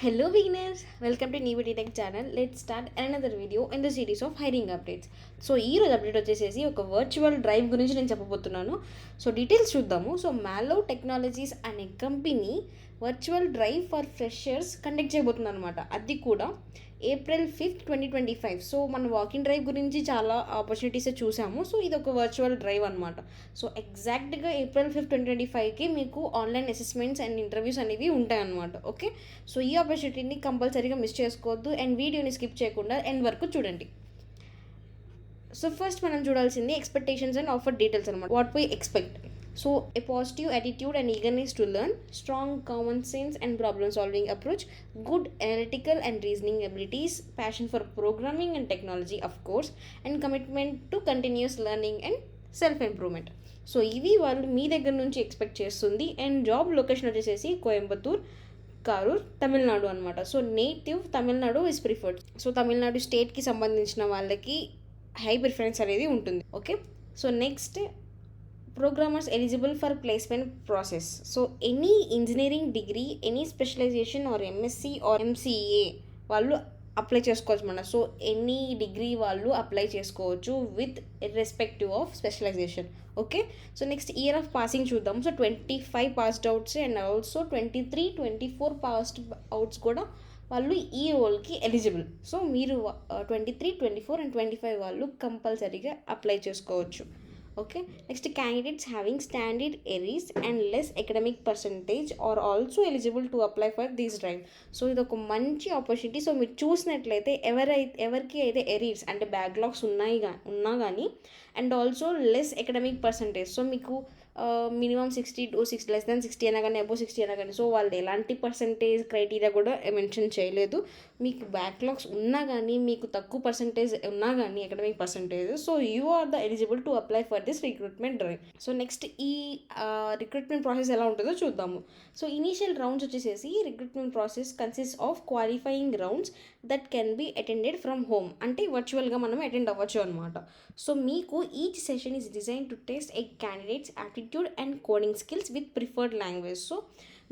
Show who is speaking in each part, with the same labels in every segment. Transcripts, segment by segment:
Speaker 1: Hello beginners, welcome to Nivity Tech channel. Let's start another video in the series of hiring updates. So ఈ రోజు update వచ్చేసేసి ఒక virtual drive గురించి నేను చెప్పబోతున్నాను. సో డీటెయిల్స్ చూద్దాము. సో మ్యాలో టెక్నాలజీస్ అనే company virtual drive for freshers conduct చేయబోతుంది అనమాట. అది కూడా April 5th 2025. సో మన వాకింగ్ డ్రైవ్ గురించి చాలా ఆపర్చునిటీస్ చూసాము. సో ఇది ఒక వర్చువల్ డ్రైవ్ అనమాట. సో ఎగ్జాక్ట్గా April 5th 2025కి మీకు ఆన్లైన్ అసెస్మెంట్స్ అండ్ ఇంటర్వ్యూస్ అనేవి ఉంటాయన్నమాట. ఓకే, సో ఈ ఆపర్చునిటీని కంపల్సరీగా మిస్ చేసుకోవద్దు అండ్ వీడియోని స్కిప్ చేయకుండా ఎండ్ వరకు చూడండి. సో ఫస్ట్ మనం చూడాల్సింది ఎక్స్పెక్టేషన్స్ అండ్ ఆఫర్ డీటెయిల్స్ అనమాట. What we expect. So a positive attitude and eagerness to learn, strong common sense and problem solving approach, good analytical and reasoning abilities, passion for programming and technology of course, and commitment to continuous learning and self improvement. So ఇవి వాళ్ళు మీ దగ్గర నుంచి expect చేస్తుంది. And job location వచ్చేసేసి కోయంబత్తూర్, కారూర్, తమిళనాడు అనమాట. So native Tamil Nadu is preferred. So Tamil Nadu స్టేట్కి సంబంధించిన వాళ్ళకి హై ప్రిఫరెన్స్ అనేది ఉంటుంది. Okay, so next programmers eligible for placement process. So any engineering degree, any specialization or MSc or MCA వాళ్ళు అప్లై చేసుకోవచ్చు మన. సో ఎనీ డిగ్రీ వాళ్ళు అప్లై చేసుకోవచ్చు with irrespective of specialization. Okay, so next year of passing చూద్దాం. So 25 passed outs and also 23-24 passed outs కూడా వాళ్ళు ఈ రోల్కి ఎలిజిబుల్. సో మీరు 23, 24 అండ్ 25 వాళ్ళు కంపల్సరీగా అప్లై చేసుకోవచ్చు. Okay, next candidates having standard arrears and less academic percentage are also eligible to apply for this drive. So ఇది ఒక మంచి ఆపర్చునిటీ. సో మీరు చూసినట్లయితే ఎవరికి అయితే ఎరీస్ అంటే బ్యాక్లాగ్స్ ఉన్నా కానీ and also less academic percentage. So మీకు మినిమం 60 to 60 లెస్ దాన్ 60 అయినా కానీ అబోవ్ 60 అయినా కానీ. సో వాళ్ళు ఎలాంటి పర్సంటేజ్ క్రైటీరియా కూడా మెన్షన్ చేయలేదు. మీకు బ్యాక్లాగ్స్ ఉన్నా కానీ, మీకు తక్కువ పర్సంటేజ్ ఉన్నా కానీ academic percentage, so you are the eligible to apply for this recruitment drive. So next ఈ రిక్రూట్మెంట్ ప్రాసెస్ ఎలా ఉంటుందో చూద్దాము. సో ఇనీషియల్ రౌండ్స్ వచ్చేసేసి recruitment process consist of qualifying rounds that can be attended from home. అంటే వర్చువల్గా మనం attend అవ్వచ్చు అనమాట. సో మీకు each session is design to test a candidate's aptitude and coding skills with preferred language. So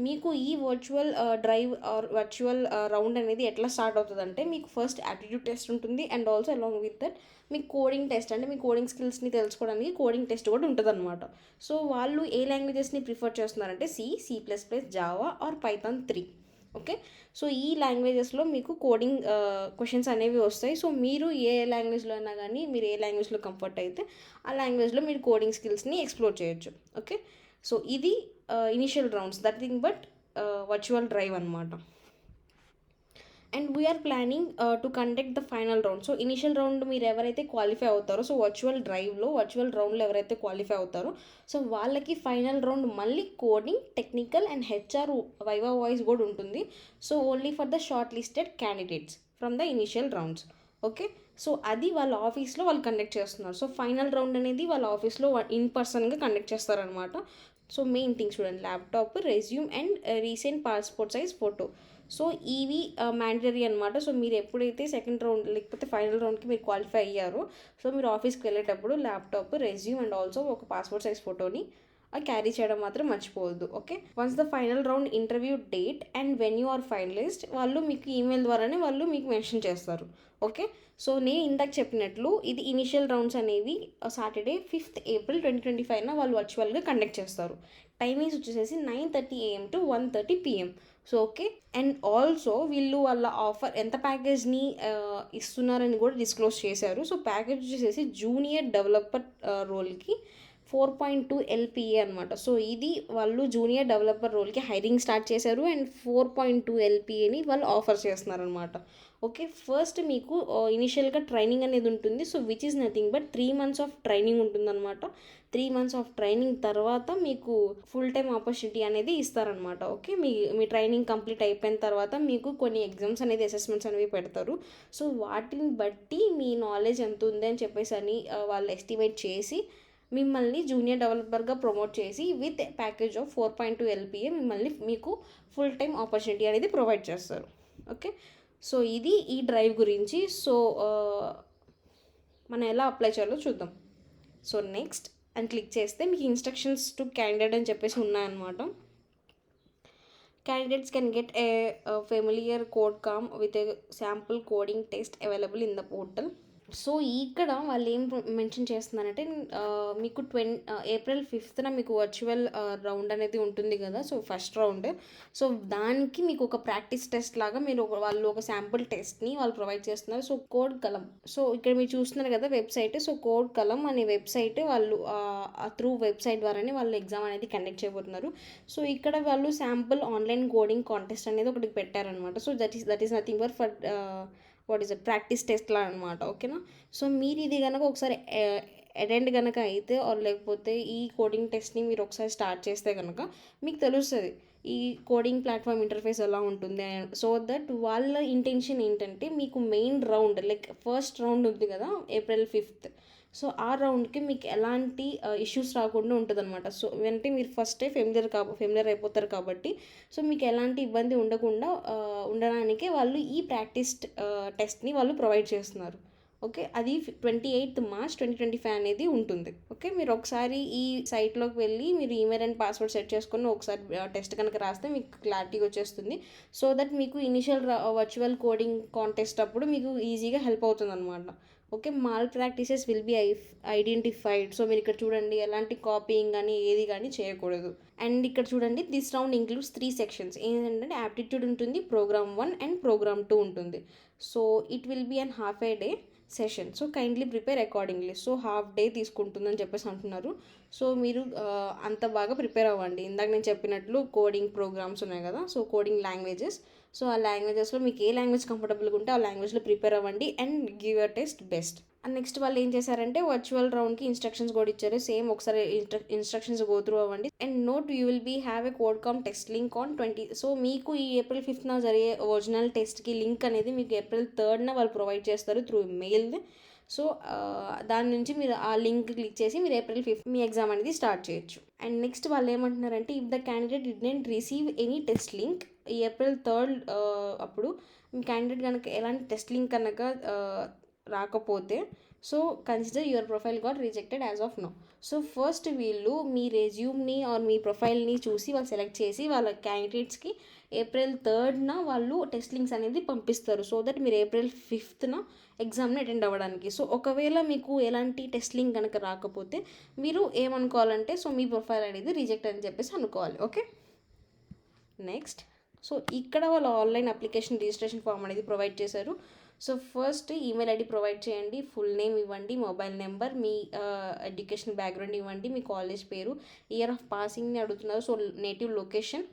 Speaker 1: మీకు ఈ virtual drive are virtual round అనేది ఎట్లా స్టార్ట్ అవుతుందంటే, మీకు ఫస్ట్ యాప్టిట్యూడ్ టెస్ట్ ఉంటుంది and also along with that మీకు coding test, అంటే మీ coding స్కిల్స్ని తెలుసుకోవడానికి కోడింగ్ టెస్ట్ కూడా ఉంటుంది అనమాట. సో వాళ్ళు ఏ లాంగ్వేజెస్ని ప్రిఫర్ చేస్తున్నారంటే C++, Java or Python 3. Okay, so ఈ లాంగ్వేజెస్లో మీకు కోడింగ్ క్వశ్చన్స్ అనేవి వస్తాయి. సో మీరు ఏ లాంగ్వేజ్లో అయినా కానీ, మీరు ఏ లాంగ్వేజ్లో కంఫర్ట్ అయితే ఆ లాంగ్వేజ్లో మీరు కోడింగ్ స్కిల్స్ని ఎక్స్ప్లోర్ చేయొచ్చు. ఓకే, సో ఇది initial rounds, that but virtual drive అనమాట. And we're planning to conduct the final round. So initial round మీరు ఎవరైతే క్వాలిఫై అవుతారో, సో వర్చువల్ రౌండ్లో ఎవరైతే క్వాలిఫై అవుతారో, సో వాళ్ళకి ఫైనల్ రౌండ్ మళ్ళీ coding, technical and HR viva voice కూడా ఉంటుంది. So only for the short listed candidates from the initial rounds. Okay, so అది వాళ్ళ ఆఫీస్లో వాళ్ళు కండక్ట్ చేస్తున్నారు. సో ఫైనల్ రౌండ్ అనేది వాళ్ళ ఆఫీస్లో ఇన్ పర్సన్గా కండక్ట్ చేస్తారనమాట. సో మెయిన్ థింగ్స్ చూడండి, laptop, resume and recent passport size photo. So ఇవి మ్యాండటరీ అనమాట. సో మీరు ఎప్పుడైతే సెకండ్ రౌండ్ లేకపోతే ఫైనల్ రౌండ్కి మీరు క్వాలిఫై అయ్యారో, సో మీరు ఆఫీస్కి వెళ్ళేటప్పుడు ల్యాప్టాప్, రెజ్యూమ్ అండ్ ఆల్సో ఒక పాస్పోర్ట్ సైజ్ ఫోటోని క్యారీ చేయడం మాత్రం మర్చిపోవద్దు. Okay, once the final round interview date and when you are finalist వాళ్ళు మీకు ఈమెయిల్ ద్వారానే వాళ్ళు మీకు మెన్షన్ చేస్తారు. ఓకే, సో నేను ఇందాక చెప్పినట్లు ఇది ఇనిషియల్ రౌండ్స్ అనేవి సాటర్డే 5th April 2025 వాళ్ళు వర్చువల్గా కండక్ట్ చేస్తారు. టైమింగ్స్ వచ్చేసేసి 9:30 AM to 1:30 PM. So okay, and also వీళ్ళు వాళ్ళ ఆఫర్ ఎంత ప్యాకేజ్ని ఇస్తున్నారని కూడా డిస్క్లోజ్ చేశారు. సో ప్యాకేజ్ వచ్చేసేసి జూనియర్ డెవలపర్ రోల్కి 4.2 LPA అనమాట. సో ఇది వాళ్ళు జూనియర్ డెవలపర్ రోల్కి హైరింగ్ స్టార్ట్ చేశారు అండ్ 4.2 LPAని వాళ్ళు ఆఫర్ చేస్తున్నారనమాట. ఓకే, ఫస్ట్ మీకు ఇనిషియల్గా ట్రైనింగ్ అనేది ఉంటుంది. So which is nothing but 3 months of training ఉంటుందన్నమాట. 3 months ఆఫ్ ట్రైనింగ్ తర్వాత మీకు ఫుల్ టైం ఆపర్చునిటీ అనేది ఇస్తారనమాట. ఓకే, మీ ట్రైనింగ్ కంప్లీట్ అయిపోయిన తర్వాత మీకు కొన్ని ఎగ్జామ్స్ అనేది అసెస్మెంట్స్ అనేవి పెడతారు. సో వాటిని బట్టి మీ నాలెడ్జ్ ఎంత ఉంది అని చెప్పేసి అని వాళ్ళు ఎస్టిమేట్ చేసి మిమ్మల్ని జూనియర్ డెవలపర్గా ప్రమోట్ చేసి విత్ ప్యాకేజ్ ఆఫ్ 4.2 LPA మిమ్మల్ని మీకు ఫుల్ టైం ఆపర్చునిటీ అనేది ప్రొవైడ్ చేస్తారు. ఓకే, సో ఇది ఈ డ్రైవ్ గురించి. సో మనం ఎలా అప్లై చేయాలో చూద్దాం. సో నెక్స్ట్ అని క్లిక్ చేస్తే మీకు ఇన్స్ట్రక్షన్స్ టు క్యాండిడేట్ అని చెప్పేసి ఉన్నాయన్నమాట. candidates can get a familiar code calm with a sample coding test available in the portal. So ఇక్కడ వాళ్ళు ఏం మెన్షన్ చేస్తున్నారంటే మీకు ఏప్రిల్ 5th మీకు వర్చువల్ రౌండ్ అనేది ఉంటుంది కదా, సో ఫస్ట్ రౌండ్. సో దానికి మీకు ఒక ప్రాక్టీస్ టెస్ట్ లాగా వాళ్ళు ఒక శాంపుల్ టెస్ట్ని వాళ్ళు ప్రొవైడ్ చేస్తున్నారు. సో కోడ్ కలం, సో ఇక్కడ మీరు చూస్తున్నారు కదా వెబ్సైట్. సో కోడ్ కలం అనే వెబ్సైట్ వాళ్ళు త్రూ వెబ్సైట్ ద్వారానే వాళ్ళు ఎగ్జామ్ అనేది కండక్ట్ చేయబోతున్నారు. సో ఇక్కడ వాళ్ళు శాంపుల్ ఆన్లైన్ కోడింగ్ కాంటెస్ట్ అనేది ఒకటి పెట్టారనమాట. So that is nothing for what is practice టెస్ట్లా అనమాట. ఓకేనా. సో మీరు ఇది కనుక ఒకసారి అటెండ్ కనుక అయితే లేకపోతే ఈ కోడింగ్ టెస్ట్ని మీరు ఒకసారి స్టార్ట్ చేస్తే కనుక మీకు తెలుస్తుంది ఈ కోడింగ్ ప్లాట్ఫామ్ ఇంటర్ఫేస్ ఎలా ఉంటుంది. సో దట్ వాళ్ళ ఇంటెన్షన్ ఏంటంటే మీకు main round like first round ఉంది కదా ఏప్రిల్ 5th, సో ఆ రౌండ్కి మీకు ఎలాంటి ఇష్యూస్ రాకుండా ఉంటుంది అనమాట. సో అంటే మీరు ఫస్టే ఫెమిలియర్ అయిపోతారు కాబట్టి సో మీకు ఎలాంటి ఇబ్బంది ఉండకుండా ఉండడానికి వాళ్ళు ఈ ప్రాక్టీస్ టెస్ట్ని వాళ్ళు ప్రొవైడ్ చేస్తున్నారు. ఓకే, అది 28th March 2025 అనేది ఉంటుంది. ఓకే, మీరు ఒకసారి ఈ సైట్లోకి వెళ్ళి మీరు ఈమెయిల్ అండ్ పాస్వర్డ్ సెట్ చేసుకొని ఒకసారి టెస్ట్ కనుక రాస్తే మీకు క్లారిటీ వచ్చేస్తుంది. సో దట్ మీకు ఇనిషియల్ వర్చువల్ కోడింగ్ కాంటెస్ట్ అప్పుడు మీకు ఈజీగా హెల్ప్ అవుతుంది అనమాట. Okay, mall practices will be identified. So మీరు ఇక్కడ చూడండి ఎలాంటి కాపీయింగ్ కానీ ఏది కానీ చేయకూడదు. అండ్ ఇక్కడ చూడండి దిస్ రౌండ్ ఇంక్లూడ్స్ 3 sections. ఏంటంటే యాప్టిట్యూడ్ ఉంటుంది, ప్రోగ్రామ్ 1 అండ్ ప్రోగ్రామ్ 2 ఉంటుంది. So it will be an half a day session. So kindly prepare accordingly. So half day తీసుకుంటుందని చెప్పేసి అంటున్నారు. సో మీరు అంత బాగా ప్రిపేర్ అవ్వండి. ఇందాక నేను చెప్పినట్లు కోడింగ్ ప్రోగ్రామ్స్ ఉన్నాయి కదా, సో కోడింగ్ లాంగ్వేజెస్. సో ఆ లాంగ్వేజెస్లో మీకు ఏ లాంగ్వేజ్ కంఫర్టబుల్గా ఉంటే ఆ లాంగ్వేజ్లో ప్రిపేర్ అవ్వండి and give your test best. And next వాళ్ళు ఏం చేశారంటే వర్చువల్ రౌండ్కి ఇన్స్ట్రక్షన్స్ కూడా ఇచ్చారు. సేమ్ ఒకసారి ఇన్స్ట్రక్షన్స్ గో త్రూ అవ్వండి. And note you will be have a code com test link on 20. So మీకు ఈ ఏప్రిల్ 5th జరిగే ఒరిజినల్ టెస్ట్కి లింక్ అనేది మీకు ఏప్రిల్ 3rd వాళ్ళు ప్రొవైడ్ చేస్తారు త్రూ మెయిల్. సో దాని నుంచి మీరు ఆ లింక్ క్లిక్ చేసి మీరు ఏప్రిల్ 5th మీ ఎగ్జామ్ అనేది స్టార్ట్ చేయొచ్చు. అండ్ నెక్స్ట్ వాళ్ళు ఏమంటున్నారంటే if the candidate didn't receive any test link ఈ ఏప్రిల్ 3rd అప్పుడు మీ క్యాండిడేట్ కనుక ఎలాంటి టెస్ట్ లింక్ కనుక రాకపోతే so consider your profile got rejected as of now. So first వీళ్ళు మీ రెజ్యూమ్ని ఆర్ మీ ప్రొఫైల్ని చూసి వాళ్ళు సెలెక్ట్ చేసి వాళ్ళ క్యాండిడేట్స్కి ఏప్రిల్ 3rd వాళ్ళు టెస్ట్ లింక్స్ అనేది పంపిస్తారు. సో దట్ మీరు ఏప్రిల్ 5th ఎగ్జామ్ని అటెండ్ అవ్వడానికి. సో ఒకవేళ మీకు ఎలాంటి టెస్ట్ లింక్ కనుక రాకపోతే మీరు ఏమనుకోవాలంటే సో మీ ప్రొఫైల్ అనేది రిజెక్ట్ అని చెప్పేసి అనుకోవాలి. ఓకే, నెక్స్ట్ సో ఇక్కడ వాళ్ళు ఆన్లైన్ అప్లికేషన్ రిజిస్ట్రేషన్ ఫామ్ అనేది ప్రొవైడ్ చేశారు. So first email ID provide చేయండి, ఫుల్ నేమ్ ఇవ్వండి, మొబైల్ నెంబర్, మీ ఎడ్యుకేషన్ బ్యాక్గ్రౌండ్ ఇవ్వండి, మీ కాలేజ్ పేరు, ఇయర్ ఆఫ్ పాసింగ్ని అడుగుతున్నారు. So native location.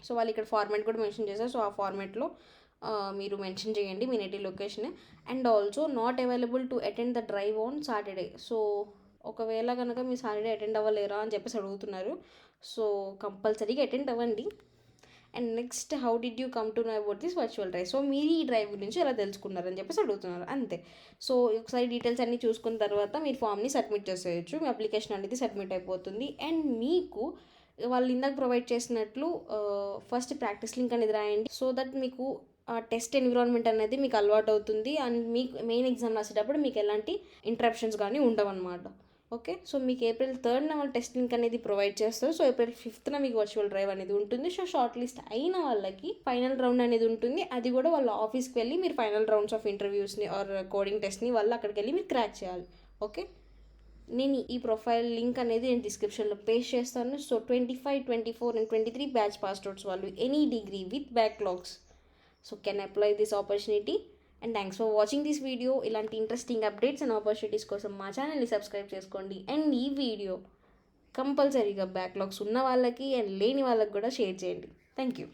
Speaker 1: సో వాళ్ళు ఇక్కడ ఫార్మాట్ కూడా మెన్షన్ చేశారు. సో ఆ ఫార్మాట్లో మీరు మెన్షన్ చేయండి మీ native location. And also not available to attend the drive on Saturday. So ఒకవేళ కనుక మీరు సాటర్డే అటెండ్ అవ్వలేరా అని చెప్పేసి అడుగుతున్నారు. సో కంపల్సరీగా అటెండ్ అవ్వండి. And next how did you come to know about this virtual drive. So మీరు ఈ డ్రైవ్ గురించి ఎలా తెలుసుకున్నారని చెప్పేసి అడుగుతున్నారు, అంతే. సో ఒకసారి డీటెయిల్స్ అన్నీ చూసుకున్న తర్వాత మీరు ఫామ్ని సబ్మిట్ చేసేయచ్చు. మీ అప్లికేషన్ అనేది సబ్మిట్ అయిపోతుంది. అండ్ మీకు వాళ్ళు ఇందాక ప్రొవైడ్ చేసినట్లు ఫస్ట్ ప్రాక్టీస్ లింక్ అనేది రాయండి. సో దట్ మీకు టెస్ట్ ఎన్విరాన్మెంట్ అనేది మీకు అలవాటు అవుతుంది. అండ్ మీకు మెయిన్ ఎగ్జామ్ రాసేటప్పుడు మీకు ఎలాంటి ఇంటరప్షన్స్ కానీ ఉండవు అనమాట. ఓకే, సో మీకు ఏప్రిల్ 3rd వాళ్ళు టెస్ట్ లింక్ అనేది ప్రొవైడ్ చేస్తారు. సో ఏప్రిల్ 5th మీకు వర్చువల్ డ్రైవ్ అనేది ఉంటుంది. సో షార్ట్ లిస్ట్ అయిన వాళ్ళకి ఫైనల్ రౌండ్ అనేది ఉంటుంది. అది కూడా వాళ్ళ ఆఫీస్కి వెళ్ళి మీరు ఫైనల్ రౌండ్స్ ఆఫ్ ఇంటర్వ్యూస్ని ఆర్ కోడింగ్ టెస్ట్ని వాళ్ళు అక్కడికి వెళ్ళి మీరు క్రాక్ చేయాలి. ఓకే, నేను ఈ ప్రొఫైల్ లింక్ అనేది నేను డిస్క్రిప్షన్లో పేస్ట్ చేస్తాను. So 25, 24 and 23 batch pass outs వాళ్ళు any degree with backlogs so can apply this opportunity. And thanks for watching this video. ఇలాంటి ఇంట్రెస్టింగ్ అప్డేట్స్ అండ్ ఆపర్చునిటీస్ కోసం మా ఛానల్ని సబ్స్క్రైబ్ చేసుకోండి. అండ్ ఈ వీడియో కంపల్సరీగా బ్యాక్లాగ్స్ ఉన్న వాళ్ళకి అండ్ లేని వాళ్ళకి కూడా షేర్ చేయండి. Thank you.